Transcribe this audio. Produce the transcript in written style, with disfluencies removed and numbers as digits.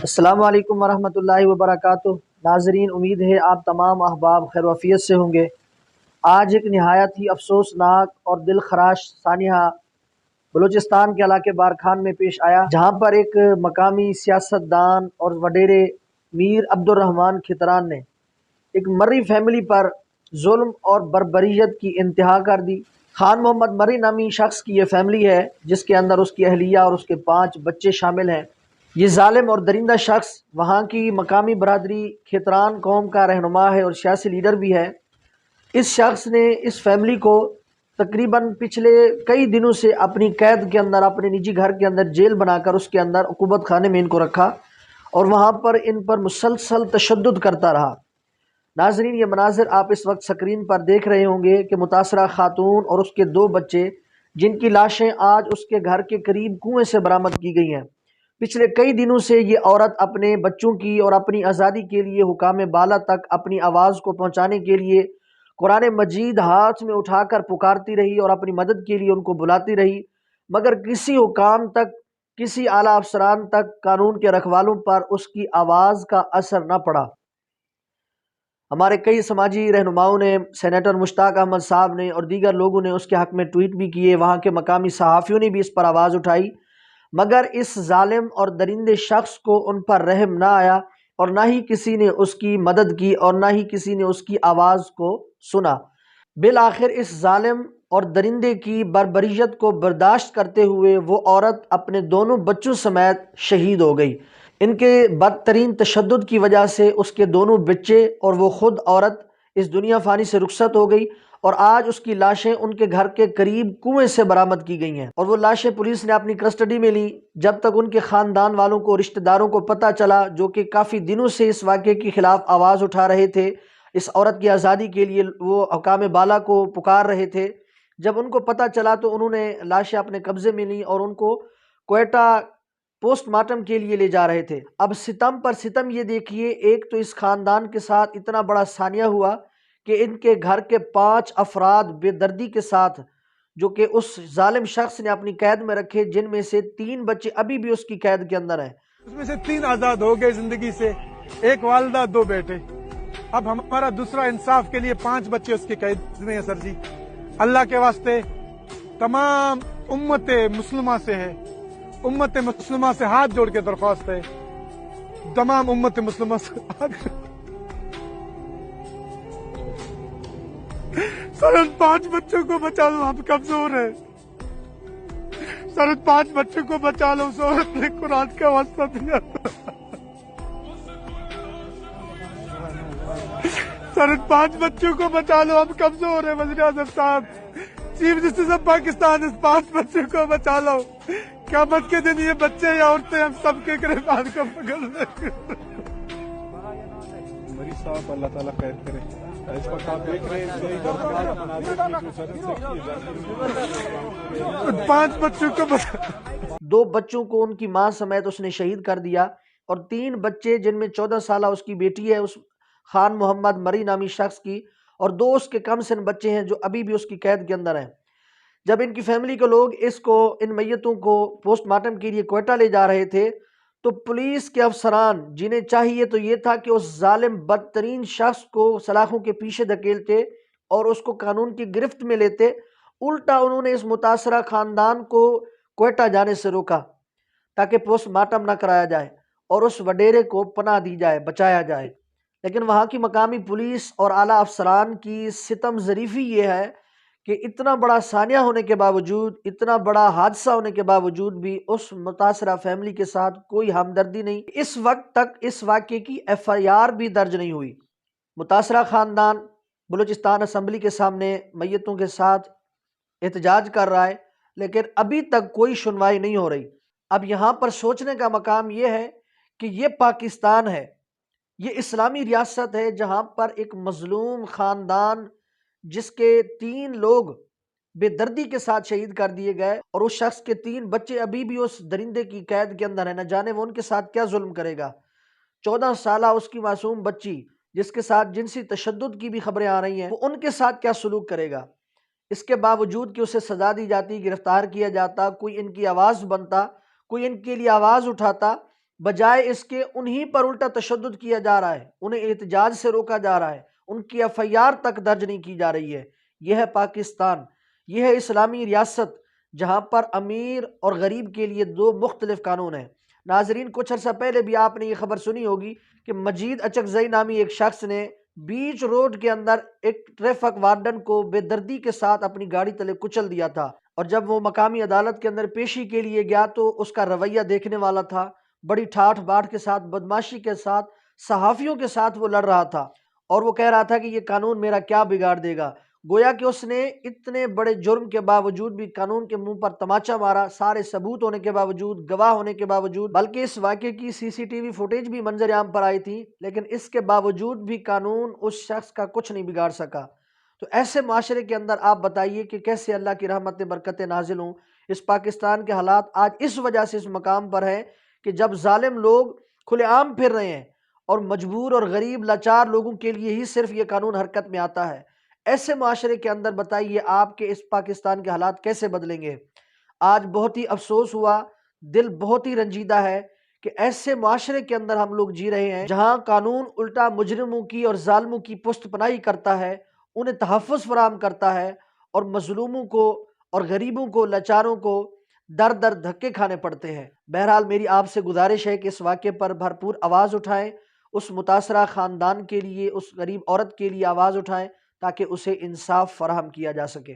السلام علیکم ورحمۃ اللہ وبرکاتہ۔ ناظرین، امید ہے آپ تمام احباب خیر وفیت سے ہوں گے۔ آج ایک نہایت ہی افسوسناک اور دل خراش سانحہ بلوچستان کے علاقے بارکھان میں پیش آیا، جہاں پر ایک مقامی سیاستدان اور وڈیرے میر عبد الرحمن کھتران نے ایک مری فیملی پر ظلم اور بربریت کی انتہا کر دی۔ خان محمد مری نامی شخص کی یہ فیملی ہے، جس کے اندر اس کی اہلیہ اور اس کے 5 بچے شامل ہیں۔ یہ ظالم اور درندہ شخص وہاں کی مقامی برادری کھتران قوم کا رہنما ہے اور سیاسی لیڈر بھی ہے۔ اس شخص نے اس فیملی کو تقریباً پچھلے کئی دنوں سے اپنی قید کے اندر، اپنے نجی گھر کے اندر جیل بنا کر اس کے اندر عقوبت خانے میں ان کو رکھا اور وہاں پر ان پر مسلسل تشدد کرتا رہا۔ ناظرین، یہ مناظر آپ اس وقت سکرین پر دیکھ رہے ہوں گے کہ متاثرہ خاتون اور اس کے 2 بچے، جن کی لاشیں آج اس کے گھر کے قریب کنویں سے برآمد کی گئی ہیں۔ پچھلے کئی دنوں سے یہ عورت اپنے بچوں کی اور اپنی آزادی کے لیے حکام بالا تک اپنی آواز کو پہنچانے کے لیے قرآن مجید ہاتھ میں اٹھا کر پکارتی رہی اور اپنی مدد کے لیے ان کو بلاتی رہی، مگر کسی حکام تک، کسی اعلیٰ افسران تک، قانون کے رکھوالوں پر اس کی آواز کا اثر نہ پڑا۔ ہمارے کئی سماجی رہنماؤں نے، سینیٹر مشتاق احمد صاحب نے اور دیگر لوگوں نے اس کے حق میں ٹویٹ بھی کیے، وہاں کے مقامی صحافیوں نے بھی اس پر آواز اٹھائی، مگر اس ظالم اور درندے شخص کو ان پر رحم نہ آیا اور نہ ہی کسی نے اس کی مدد کی اور نہ ہی کسی نے اس کی آواز کو سنا۔ بالآخر اس ظالم اور درندے کی بربریت کو برداشت کرتے ہوئے وہ عورت اپنے دونوں بچوں سمیت شہید ہو گئی۔ ان کے بدترین تشدد کی وجہ سے اس کے دونوں بچے اور وہ خود عورت اس دنیا فانی سے رخصت ہو گئی اور آج اس کی لاشیں ان کے گھر کے قریب کنویں سے برآمد کی گئی ہیں اور وہ لاشیں پولیس نے اپنی کسٹڈی میں لی۔ جب تک ان کے خاندان والوں کو، رشتہ داروں کو پتہ چلا، جو کہ کافی دنوں سے اس واقعے کے خلاف آواز اٹھا رہے تھے، اس عورت کی آزادی کے لیے وہ حکام بالا کو پکار رہے تھے، جب ان کو پتہ چلا تو انہوں نے لاشیں اپنے قبضے میں لیں اور ان کو کوئٹہ پوسٹ مارٹم کے لیے لے جا رہے تھے۔ اب ستم پر ستم یہ دیکھیے، ایک تو اس خاندان کے ساتھ اتنا بڑا سانحہ ہوا کہ ان کے گھر کے 5 افراد بے دردی کے ساتھ، جو کہ اس ظالم شخص نے اپنی قید میں رکھے، جن میں سے 3 بچے ابھی بھی اس کی قید کے اندر ہیں۔ اس میں سے 3 آزاد ہو گئے زندگی سے، ایک والدہ، 2 بیٹے۔ اب ہمارا دوسرا انصاف کے لیے 5 بچے اس کی قید میں ہیں سر جی۔ اللہ کے واسطے تمام امت مسلمہ سے ہے، امت مسلمہ سے ہاتھ جوڑ کے درخواست ہے، تمام امت مسلمہ سے سر 5 بچوں کو بچا لو، آپ کمزور ہیں سر، 5 بچوں کو بچا لو، اس عورت نے قرآن کا واسطہ دیا سر، 5 بچوں کو بچا لو، ہم کمزور ہیں وزیر اعظم صاحب، چیف جسٹس آف پاکستان، اس 5 بچوں کو بچا لو، قیامت کے دن یہ بچے یا عورتیں ہم سب کے گرفتار کو پکڑ لیں۔ مریض صاحب اللہ تعالیٰ خیر کرے۔ اس وقت آپ دیکھ رہے ہیں 5 بچوں کو 2 بچوں کو ان کی ماں سمیت اس نے شہید کر دیا اور 3 بچے، جن میں 14 سالہ اس کی بیٹی ہے، اس خان محمد مری نامی شخص کی، اور 2 اس کے کم سن بچے ہیں جو ابھی بھی اس کی قید کے اندر ہیں۔ جب ان کی فیملی کے لوگ ان میتوں کو پوسٹ مارٹم کے لیے کوئٹہ لے جا رہے تھے تو پولیس کے افسران، جنہیں چاہیے تو یہ تھا کہ اس ظالم بدترین شخص کو سلاخوں کے پیچھے دھکیلتے اور اس کو قانون کی گرفت میں لیتے، الٹا انہوں نے اس متاثرہ خاندان کو کوئٹہ جانے سے روکا تاکہ پوسٹ مارٹم نہ کرایا جائے اور اس وڈیرے کو پناہ دی جائے، بچایا جائے۔ لیکن وہاں کی مقامی پولیس اور اعلیٰ افسران کی ستم ظریفی یہ ہے کہ اتنا بڑا سانحہ ہونے کے باوجود، اتنا بڑا حادثہ ہونے کے باوجود بھی اس متاثرہ فیملی کے ساتھ کوئی ہمدردی نہیں۔ اس وقت تک اس واقعے کی FIR بھی درج نہیں ہوئی۔ متاثرہ خاندان بلوچستان اسمبلی کے سامنے میتوں کے ساتھ احتجاج کر رہا ہے، لیکن ابھی تک کوئی سنوائی نہیں ہو رہی۔ اب یہاں پر سوچنے کا مقام یہ ہے کہ یہ پاکستان ہے، یہ اسلامی ریاست ہے، جہاں پر ایک مظلوم خاندان جس کے 3 لوگ بے دردی کے ساتھ شہید کر دیے گئے اور اس شخص کے 3 بچے ابھی بھی اس درندے کی قید کے اندر ہیں، نہ جانے وہ ان کے ساتھ کیا ظلم کرے گا۔ 14 سالہ اس کی معصوم بچی، جس کے ساتھ جنسی تشدد کی بھی خبریں آ رہی ہیں، وہ ان کے ساتھ کیا سلوک کرے گا۔ اس کے باوجود کہ اسے سزا دی جاتی، گرفتار کیا جاتا، کوئی ان کی آواز بنتا، کوئی ان کے لیے آواز اٹھاتا، بجائے اس کے انہی پر الٹا تشدد کیا جا رہا ہے، انہیں احتجاج سے روکا جا رہا ہے، ان کی FIR تک درج نہیں کی جا رہی ہے۔ یہ ہے پاکستان، یہ ہے اسلامی ریاست جہاں پر امیر اور غریب کے لیے دو مختلف قانون ہیں۔ ناظرین، کچھ عرصہ پہلے بھی آپ نے یہ خبر سنی ہوگی کہ مجید اچکزئی نامی ایک شخص نے بیچ روڈ کے اندر ایک ٹریفک وارڈن کو بے دردی کے ساتھ اپنی گاڑی تلے کچل دیا تھا، اور جب وہ مقامی عدالت کے اندر پیشی کے لیے گیا تو اس کا رویہ دیکھنے والا تھا، بڑی ٹھاٹھ باٹھ کے ساتھ، بدماشی کے ساتھ، صحافیوں کے ساتھ وہ لڑ رہا تھا، اور وہ کہہ رہا تھا کہ یہ قانون میرا کیا بگاڑ دے گا۔ گویا کہ اس نے اتنے بڑے جرم کے باوجود بھی قانون کے منہ پر تماچا مارا، سارے ثبوت ہونے کے باوجود، گواہ ہونے کے باوجود، بلکہ اس واقعے کی CCTV فوٹیج بھی منظر عام پر آئی تھی، لیکن اس کے باوجود بھی قانون اس شخص کا کچھ نہیں بگاڑ سکا۔ تو ایسے معاشرے کے اندر آپ بتائیے کہ کیسے اللہ کی رحمت برکتیں نازل ہوں۔ اس پاکستان کے حالات آج اس وجہ سے اس مقام پر ہیں کہ جب ظالم لوگ کھلے عام پھر رہے ہیں اور مجبور اور غریب لاچار لوگوں کے لیے ہی صرف یہ قانون حرکت میں آتا ہے، ایسے معاشرے کے اندر بتائیے آپ کے اس پاکستان کے حالات کیسے بدلیں گے۔ آج بہت ہی افسوس ہوا، دل بہت ہی رنجیدہ ہے کہ ایسے معاشرے کے اندر ہم لوگ جی رہے ہیں جہاں قانون الٹا مجرموں کی اور ظالموں کی پشت پناہی کرتا ہے، انہیں تحفظ فراہم کرتا ہے، اور مظلوموں کو اور غریبوں کو، لاچاروں کو در در دھکے کھانے پڑتے ہیں۔ بہرحال میری آپ سے گزارش ہے کہ اس واقعے پر بھرپور آواز اٹھائیں، اس متاثرہ خاندان کے لیے، اس غریب عورت کے لیے آواز اٹھائیں تاکہ اسے انصاف فراہم کیا جا سکے۔